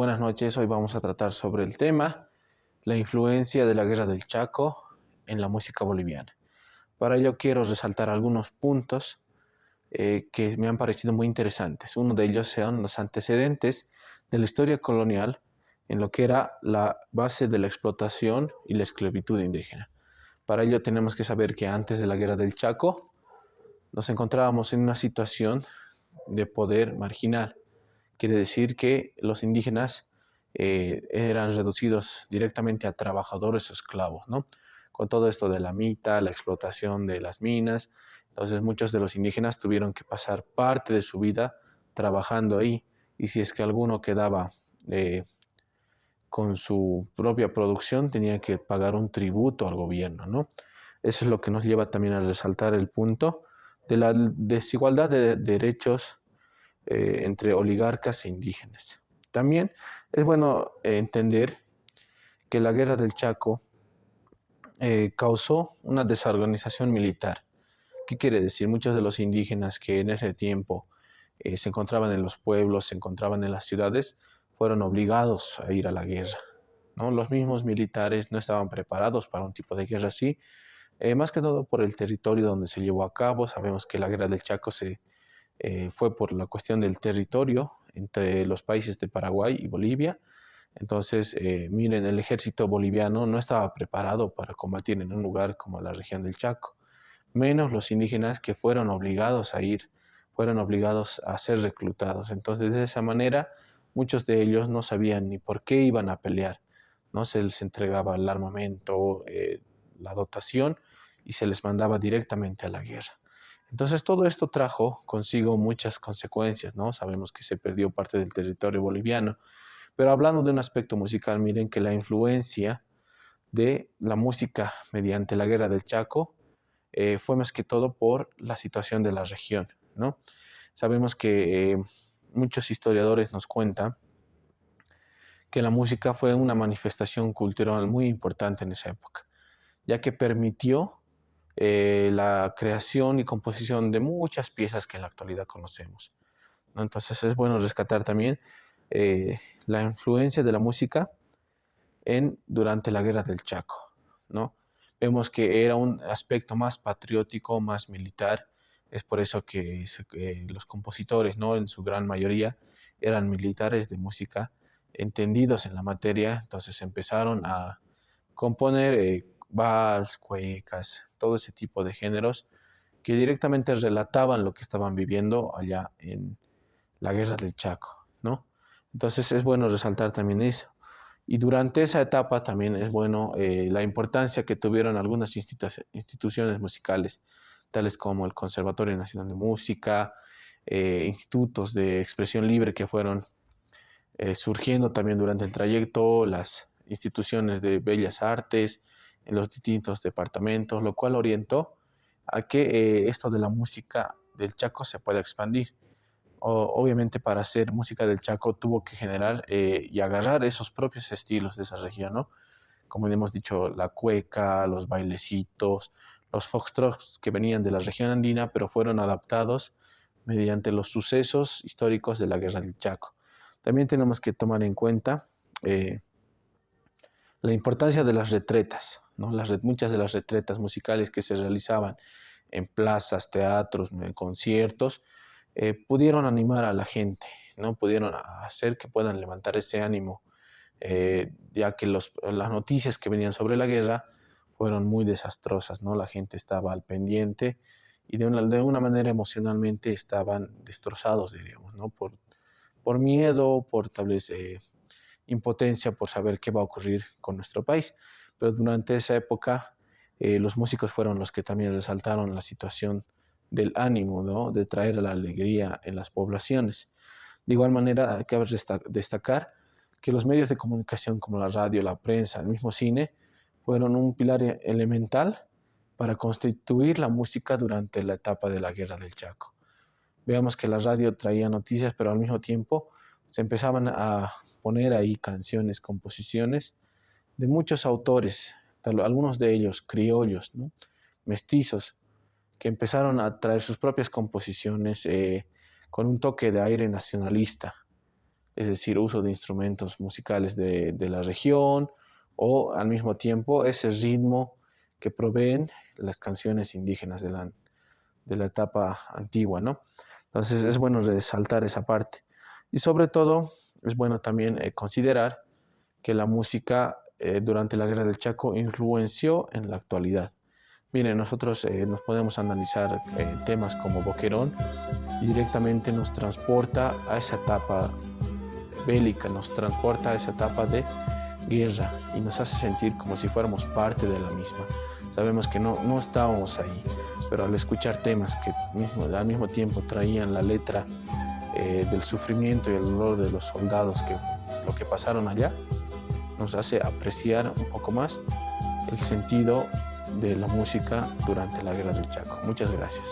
Buenas noches. Hoy vamos a tratar sobre el tema, la influencia de la Guerra del Chaco en la música boliviana. Para ello quiero resaltar algunos puntos que me han parecido muy interesantes. Uno de ellos son los antecedentes de la historia colonial en lo que era la base de la explotación y la esclavitud indígena. Para ello tenemos que saber que antes de la Guerra del Chaco nos encontrábamos en una situación de poder marginal. Quiere decir que los indígenas eran reducidos directamente a trabajadores o esclavos, ¿no? Con todo esto de la mita, la explotación de las minas, entonces muchos de los indígenas tuvieron que pasar parte de su vida trabajando ahí, y si es que alguno quedaba eh, con su propia producción, tenía que pagar un tributo al gobierno, ¿no? Eso es lo que nos lleva también a resaltar el punto de la desigualdad de derechos entre oligarcas e indígenas. También es bueno entender que la guerra del Chaco causó una desorganización militar. ¿Qué quiere decir? Muchos de los indígenas que en ese tiempo se encontraban en los pueblos, se encontraban en las ciudades, fueron obligados a ir a la guerra, ¿no? Los mismos militares no estaban preparados para un tipo de guerra así, más que todo por el territorio donde se llevó a cabo. Sabemos que la guerra del Chaco fue por la cuestión del territorio entre los países de Paraguay y Bolivia. Entonces, miren, el ejército boliviano no estaba preparado para combatir en un lugar como la región del Chaco, menos los indígenas que fueron obligados a ir, fueron obligados a ser reclutados. Entonces, de esa manera, muchos de ellos no sabían ni por qué iban a pelear, ¿no? Se les entregaba el armamento, la dotación, y se les mandaba directamente a la guerra. Entonces todo esto trajo consigo muchas consecuencias, ¿no? Sabemos que se perdió parte del territorio boliviano, pero hablando de un aspecto musical, miren que la influencia de la música mediante la Guerra del Chaco fue más que todo por la situación de la región, ¿no? Sabemos que muchos historiadores nos cuentan que la música fue una manifestación cultural muy importante en esa época, ya que permitió la creación y composición de muchas piezas que en la actualidad conocemos, ¿no? Entonces es bueno rescatar también la influencia de la música durante la Guerra del Chaco, ¿no? Vemos que era un aspecto más patriótico, más militar. Es por eso que los compositores, ¿no? En su gran mayoría eran militares de música, entendidos en la materia. Entonces empezaron a componer vals, cuecas, todo ese tipo de géneros que directamente relataban lo que estaban viviendo allá en la Guerra del Chaco, ¿no? Entonces es bueno resaltar también eso. Y durante esa etapa también es bueno la importancia que tuvieron algunas instituciones musicales, tales como el Conservatorio Nacional de Música, institutos de expresión libre que fueron surgiendo también durante el trayecto, las instituciones de bellas artes en los distintos departamentos, lo cual orientó a que esto de la música del Chaco se pueda expandir. Obviamente para hacer música del Chaco tuvo que generar y agarrar esos propios estilos de esa región, ¿no? Como hemos dicho, la cueca, los bailecitos, los foxtrots que venían de la región andina, pero fueron adaptados mediante los sucesos históricos de la Guerra del Chaco. También tenemos que tomar en cuenta eh, la importancia de las retretas, ¿no? Muchas de las retretas musicales que se realizaban en plazas, teatros, en conciertos, pudieron animar a la gente, ¿no? Pudieron hacer que puedan levantar ese ánimo, ya que las noticias que venían sobre la guerra fueron muy desastrosas, ¿no? La gente estaba al pendiente y de una manera emocionalmente estaban destrozados, diríamos, ¿no? Por miedo, por tal vez impotencia, por saber qué va a ocurrir con nuestro país. Pero durante esa época, los músicos fueron los que también resaltaron la situación del ánimo, ¿no? De traer la alegría en las poblaciones. De igual manera, cabe destacar que los medios de comunicación como la radio, la prensa, el mismo cine, fueron un pilar elemental para constituir la música durante la etapa de la Guerra del Chaco. Veamos que la radio traía noticias, pero al mismo tiempo se empezaban a poner ahí canciones, composiciones de muchos autores, algunos de ellos criollos, ¿no? Mestizos, que empezaron a traer sus propias composiciones con un toque de aire nacionalista, es decir, uso de instrumentos musicales de la región, o al mismo tiempo ese ritmo que proveen las canciones indígenas de la etapa antigua, ¿no? Entonces es bueno resaltar esa parte. Y sobre todo es bueno también considerar que la música durante la Guerra del Chaco influenció en la actualidad. Miren, nosotros nos podemos analizar temas como Boquerón y directamente nos transporta a esa etapa bélica, nos transporta a esa etapa de guerra y nos hace sentir como si fuéramos parte de la misma. Sabemos que no estábamos ahí, pero al escuchar temas que al mismo tiempo traían la letra del sufrimiento y el dolor de los soldados que lo que pasaron allá, nos hace apreciar un poco más el sentido de la música durante la Guerra del Chaco. Muchas gracias.